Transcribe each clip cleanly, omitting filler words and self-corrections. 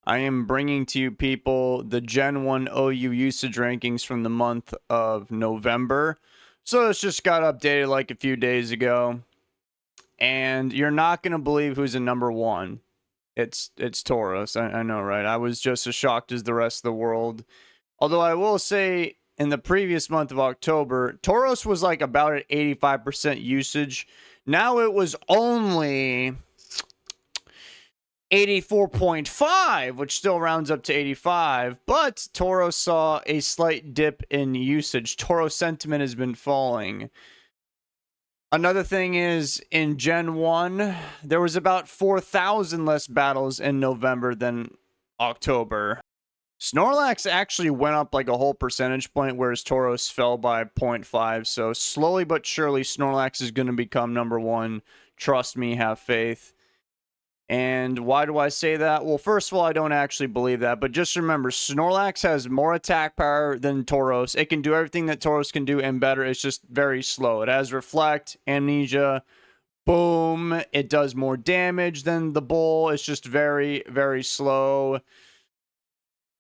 I am bringing to you people the Gen 1 OU usage rankings from the month of November. So this just got updated like a few days ago. And you're not going to believe who's in number one. It's Tauros. I know, right? I was just as shocked as the rest of the world. Although I will say in the previous month of October, Tauros was like about at 85% usage. Now it was only 84.5, which still rounds up to 85, but Tauros saw a slight dip in usage. Tauros sentiment has been falling. Another thing is, in Gen 1, there was about 4,000 less battles in November than October. Snorlax actually went up like a whole percentage point, whereas Tauros fell by 0.5. So slowly but surely, Snorlax is going to become number one. Trust me, have faith. And why do I say that? Well, first of all, I don't actually believe that. But just remember, Snorlax has more attack power than Tauros. It can do everything that Tauros can do and better. It's just very slow. It has Reflect, Amnesia, Boom. It does more damage than the Bull. It's just very, very slow.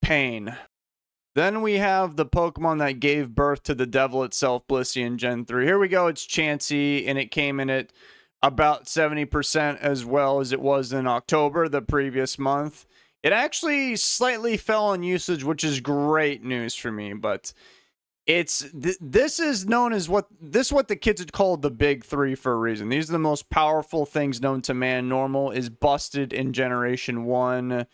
Pain. Then we have the Pokemon that gave birth to the devil itself, Blissey, in Gen 3. Here we go. It's Chansey, and it came in at about 70% as well as it was in October, the previous month. It actually slightly fell in usage, which is great news for me, but this is known as what the kids would call the big three for a reason. These are the most powerful things known to man. Normal is busted in Generation 1.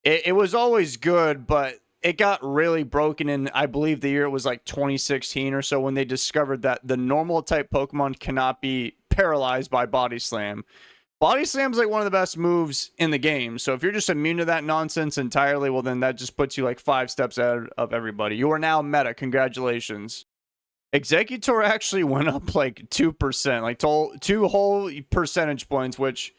It was always good, but it got really broken in, I believe, the year it was like 2016 or so, when they discovered that the normal type Pokemon cannot be paralyzed by Body Slam. Body Slam's like one of the best moves in the game. So if you're just immune to that nonsense entirely, well, then that just puts you like 5 steps ahead of everybody. You are now meta. Congratulations. Executor actually went up like 2%, like 2 whole percentage points, which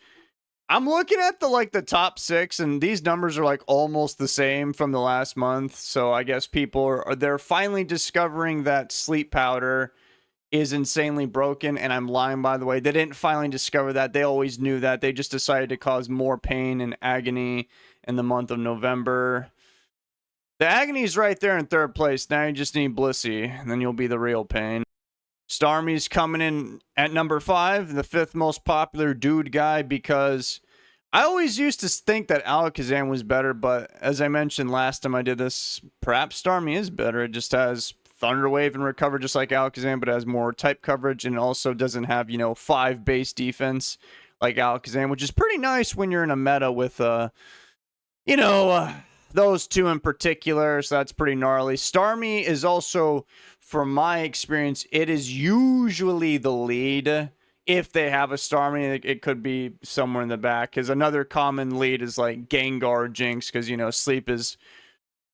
I'm looking at the top 6, and these numbers are like almost the same from the last month. So I guess people they're finally discovering that sleep powder is insanely broken. And I'm lying, by the way. They didn't finally discover that. They always knew that. They just decided to cause more pain and agony in the month of November. The agony's right there in third place. Now you just need Blissey, and then you'll be the real pain. Starmie's coming in at number 5, the 5th most popular dude guy, because I always used to think that Alakazam was better, but as I mentioned last time I did this, perhaps Starmie is better. It just has Thunder Wave and Recover just like Alakazam, but it has more type coverage, and also doesn't have, 5 base defense like Alakazam, which is pretty nice when you're in a meta with, those two in particular, so that's pretty gnarly. Starmie is also, from my experience, it is usually the lead. If they have a Starmie, it could be somewhere in the back, because another common lead is like Gengar, Jinx, because, sleep is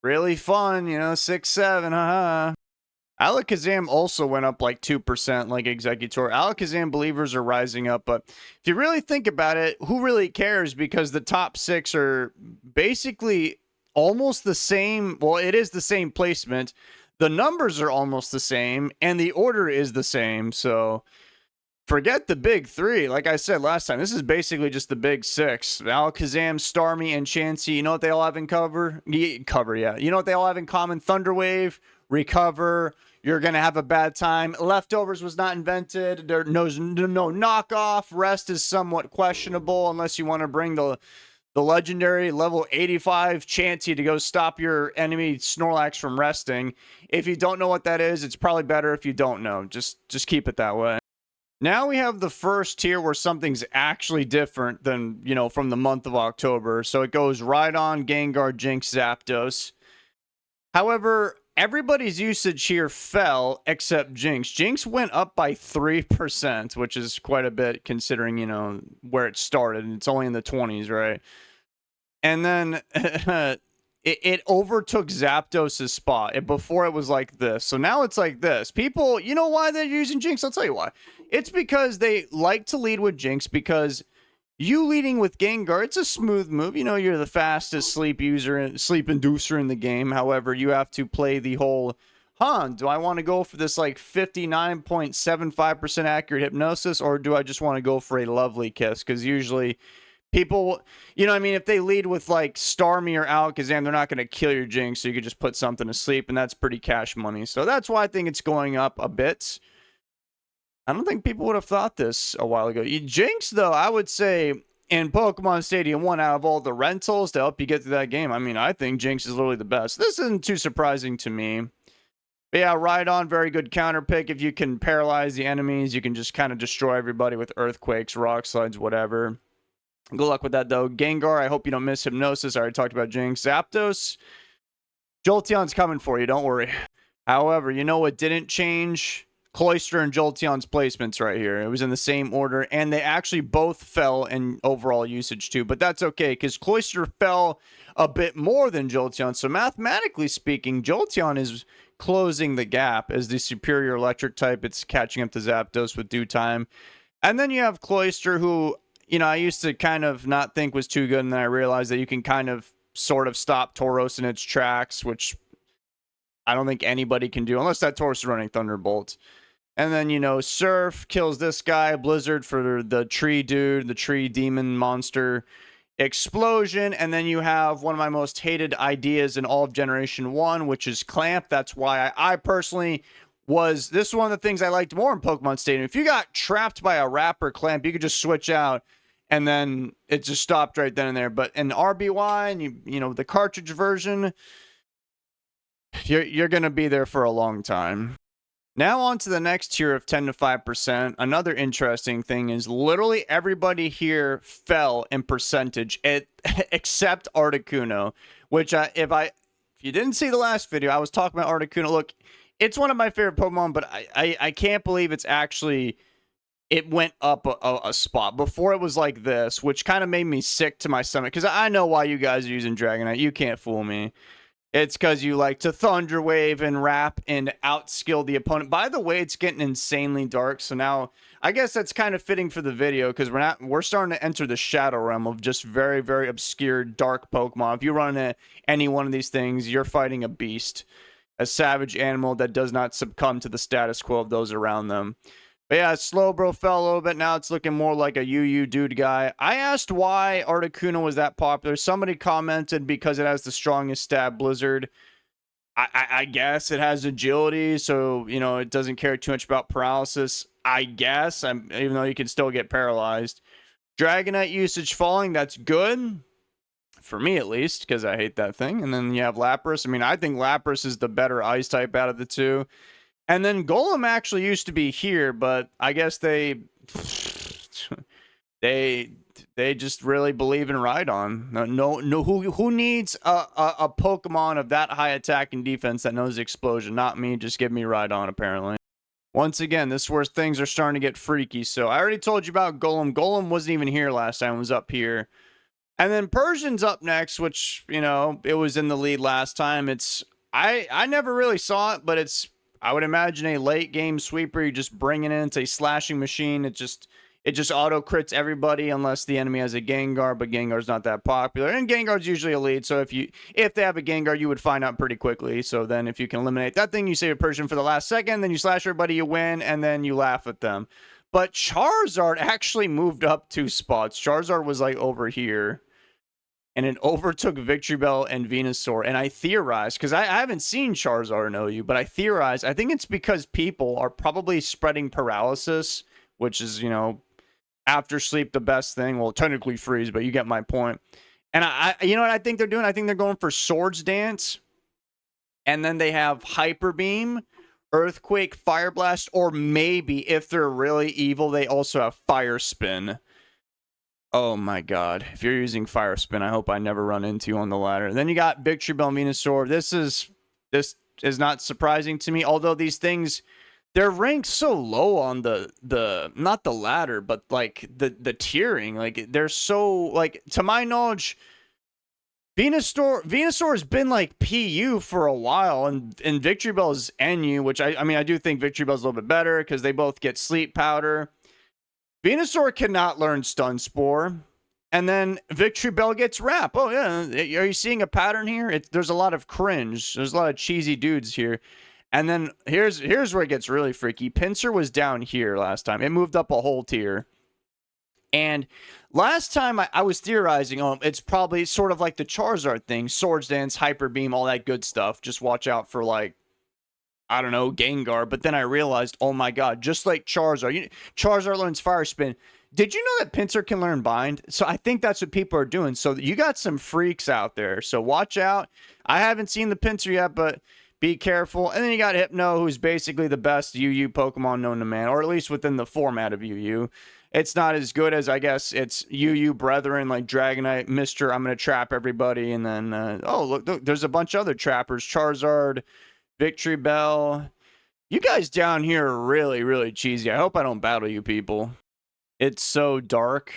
really fun, 6-7, haha. Alakazam also went up like 2% like Executor. Alakazam believers are rising up, but if you really think about it, who really cares? Because the top 6 are basically almost the same. Well, it is the same placement. The numbers are almost the same, and the order is the same. So forget the big 3. Like I said last time, this is basically just the big 6. Alakazam, Starmie, and Chansey. You know what they all have in yeah. You know what they all have in common? Thunder Wave, Recover. You're going to have a bad time. Leftovers was not invented. There's no knockoff. Rest is somewhat questionable unless you want to bring the legendary level 85 Chansey to go stop your enemy Snorlax from resting. If you don't know what that is, it's probably better if you don't know. Just keep it that way. Now we have the first tier where something's actually different than, from the month of October. So it goes Rhydon, Gengar, Jinx, Zapdos. However, everybody's usage here fell except Jinx. Jinx went up by 3%, which is quite a bit considering, where it started. It's only in the 20s, right? And then it overtook Zapdos' spot. Before it was like this. So now it's like this. People, you know why they're using Jinx? I'll tell you why. It's because they like to lead with Jinx, because you leading with Gengar, it's a smooth move. You're the fastest sleep inducer in the game. However, you have to play the whole, do I want to go for this like 59.75% accurate hypnosis, or do I just want to go for a lovely kiss? Because usually People, you know what I mean? If they lead with like Starmie or Alakazam, they're not going to kill your Jinx, so you could just put something to sleep, and that's pretty cash money. So that's why I think it's going up a bit. I don't think people would have thought this a while ago. Jinx, though, I would say in Pokemon Stadium 1, out of all the rentals to help you get through that game, I mean, I think Jinx is literally the best. This isn't too surprising to me. But yeah, Rhydon, very good counter pick. If you can paralyze the enemies, you can just kind of destroy everybody with Earthquakes, Rock Slides, whatever. Good luck with that, though. Gengar, I hope you don't miss Hypnosis. I already talked about Jinx. Zapdos, Jolteon's coming for you. Don't worry. However, you know what didn't change? Cloyster and Jolteon's placements right here. It was in the same order, and they actually both fell in overall usage, too. But that's okay, because Cloyster fell a bit more than Jolteon. So mathematically speaking, Jolteon is closing the gap as the superior electric type. It's catching up to Zapdos with due time. And then you have Cloyster, who... You know, I used to kind of not think was too good, and then I realized that you can kind of sort of stop Tauros in its tracks, which I don't think anybody can do, unless that Tauros is running Thunderbolt. And then, you know, Surf kills this guy, Blizzard for the tree dude, the tree demon monster, Explosion, and then you have one of my most hated ideas in all of Generation 1, which is Clamp. That's why I personally... this is one of the things I liked more in Pokemon Stadium. If you got trapped by a Rapper Clamp, you could just switch out, and then it just stopped right then and there. But in RBY and you know the cartridge version, you're gonna be there for a long time. Now on to the next tier of 10 to 5%. Another interesting thing is literally everybody here fell in percentage, except Articuno, which if you didn't see the last video, I was talking about Articuno. Look, it's one of my favorite Pokemon, but I can't believe it's actually... It went up a spot. Before it was like this, which kind of made me sick to my stomach. Because I know why you guys are using Dragonite. You can't fool me. It's because you like to Thunder Wave and Wrap and outskill the opponent. By the way, it's getting insanely dark. So now, I guess that's kind of fitting for the video. Because we're starting to enter the shadow realm of just very, very obscure, dark Pokemon. If you run into any one of these things, you're fighting a beast. A savage animal that does not succumb to the status quo of those around them. But yeah, Slowbro fell a little bit. Now it's looking more like a UU dude guy. I asked why Articuno was that popular. Somebody commented because it has the strongest stab Blizzard. I guess it has agility, so, you know, it doesn't care too much about paralysis. I guess, even though you can still get paralyzed. Dragonite usage falling, that's good. For me, at least, because I hate that thing. And then you have Lapras. I mean, I think Lapras is the better ice type out of the two. And then Golem actually used to be here, but I guess they just really believe in Rhydon. No, who needs a Pokemon of that high attack and defense that knows Explosion? Not me. Just give me Rhydon, apparently. Once again, this is where things are starting to get freaky. So I already told you about Golem. Golem wasn't even here last time. It was up here. And then Persian's up next, which, you know, it was in the lead last time. I never really saw it, but it's, I would imagine, a late game sweeper. You just bring it in. It's a slashing machine. It just auto crits everybody unless the enemy has a Gengar, but Gengar's not that popular. And Gengar's usually a lead, so if they have a Gengar, you would find out pretty quickly. So then if you can eliminate that thing, you save a Persian for the last second, then you slash everybody, you win, and then you laugh at them. But Charizard actually moved up 2 spots. Charizard was like over here. And it overtook Victreebel and Venusaur. And I theorized, because I haven't seen Charizard in OU, but I theorized, I think it's because people are probably spreading paralysis, which is, you know, after sleep the best thing. Well, technically freeze, but you get my point. And you know what I think they're doing? I think they're going for Swords Dance. And then they have Hyper Beam, Earthquake, Fire Blast, or maybe, if they're really evil, they also have Fire Spin. Oh my god. If you're using Fire Spin, I hope I never run into you on the ladder. Then you got Victreebel and Venusaur. This is not surprising to me, although these things, they're ranked so low on the not the ladder, but like the tiering. Like, they're so, like, to my knowledge, Venusaur has been like PU for a while, and Victreebel is NU, which I mean, I do think Victreebel's a little bit better because they both get Sleep Powder. Venusaur cannot learn Stun Spore. And then Victreebel gets Wrap. Oh, yeah. Are you seeing a pattern here? There's a lot of cringe. There's a lot of cheesy dudes here. And then here's where it gets really freaky. Pinsir was down here last time. It moved up a whole tier. And last time I was theorizing, it's probably sort of like the Charizard thing, Swords Dance, Hyper Beam, all that good stuff. Just watch out for, like, I don't know, Gengar. But then I realized, oh my god, just like Charizard, Charizard learns Fire Spin. Did you know that Pinsir can learn Bind? So I think that's what people are doing. So you got some freaks out there. So watch out. I haven't seen the Pinsir yet, but be careful. And then you got Hypno, who's basically the best UU Pokemon known to man, or at least within the format of UU. It's not as good as, I guess, it's UU Brethren, like Dragonite, Mr. I'm going to trap everybody. And then, oh, look, there's a bunch of other trappers. Charizard, Victory Bell. You guys down here are really, really cheesy. I hope I don't battle you people. It's so dark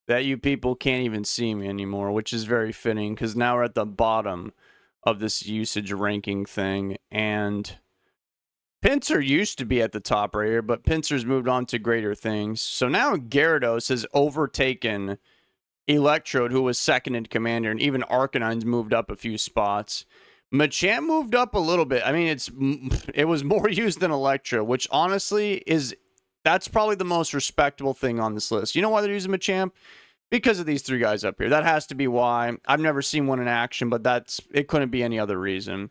that you people can't even see me anymore, which is very fitting because now we're at the bottom of this usage ranking thing. And Pinsir used to be at the top right here, but Pinsir's moved on to greater things. So now Gyarados has overtaken Electrode, who was second in Commander, and even Arcanine's moved up a few spots. Machamp moved up a little bit. I mean, it was more used than Electro, which honestly that's probably the most respectable thing on this list. You know why they're using Machamp? Because of these three guys up here. That has to be why. I've never seen one in action, but it couldn't be any other reason.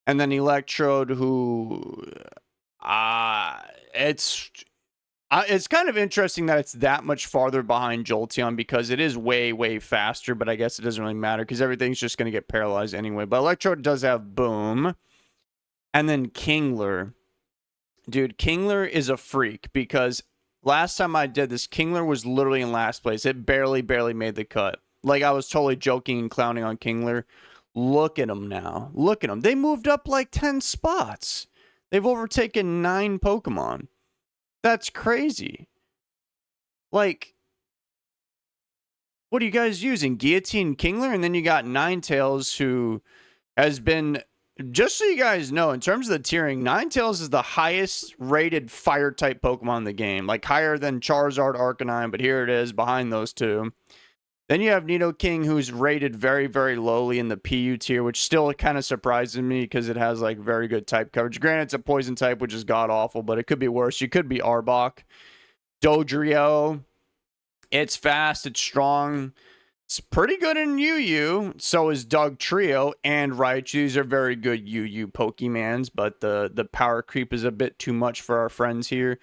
And then Electrode, who it's kind of interesting that it's that much farther behind Jolteon because it is way, way faster, but I guess it doesn't really matter because everything's just going to get paralyzed anyway. But Electrode does have Boom. And then Kingler. Dude, Kingler is a freak because last time I did this, Kingler was literally in last place. It barely made the cut. Like, I was totally joking and clowning on Kingler. Look at them now. Look at them. They moved up like 10 spots. They've overtaken 9 Pokemon. That's crazy. Like, what are you guys using? Guillotine Kingler? And then you got Ninetales, who has been... Just so you guys know, in terms of the tiering, Ninetales is the highest rated fire type Pokemon in the game. Like higher than Charizard, Arcanine, but here it is behind those two. Then you have Nidoking, who's rated very, very lowly in the PU tier, which still kind of surprises me because it has like very good type coverage. Granted, it's a poison type, which is god awful, but it could be worse. You could be Arbok. Dodrio. It's fast, it's strong. It's pretty good in UU. So is Doug Trio and Raichu. These are very good UU Pokemans, but the power creep is a bit too much for our friends here.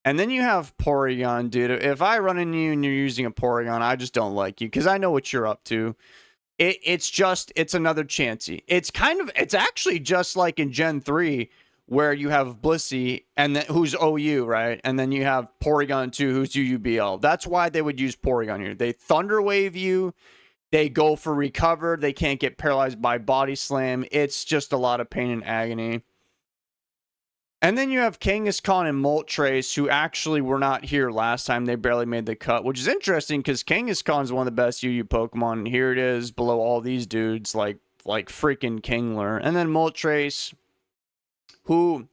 And then you have Porygon, dude. If I run into you and you're using a Porygon, I just don't like you because I know what you're up to. It's another Chansey. It's actually just like in Gen 3 where you have Blissey and then who's OU, right? And then you have Porygon 2 who's UUBL. That's why they would use Porygon here. They Thunder Wave you. They go for recover. They can't get paralyzed by Body Slam. It's just a lot of pain and agony. And then you have Kangaskhan and Moltres, who actually were not here last time. They barely made the cut, which is interesting because Kangaskhan is one of the best UU Pokemon. And here it is below all these dudes like freaking Kingler. And then Moltres, who,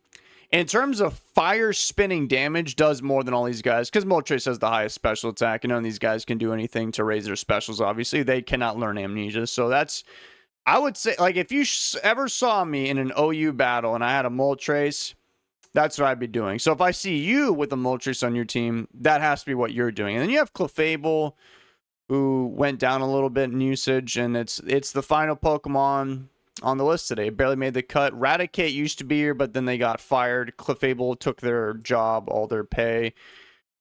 in terms of fire spinning damage, does more than all these guys. Because Moltres has the highest special attack. And none of these guys can do anything to raise their specials, obviously. They cannot learn Amnesia. So that's, I would say, like, if you ever saw me in an OU battle and I had a Moltres, that's what I'd be doing. So if I see you with a Moltres on your team, that has to be what you're doing. And then you have Clefable, who went down a little bit in usage. And it's the final Pokemon on the list today. Barely made the cut. Raticate used to be here, but then they got fired. Clefable took their job, all their pay.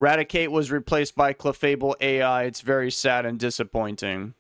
Raticate was replaced by Clefable AI. It's very sad and disappointing.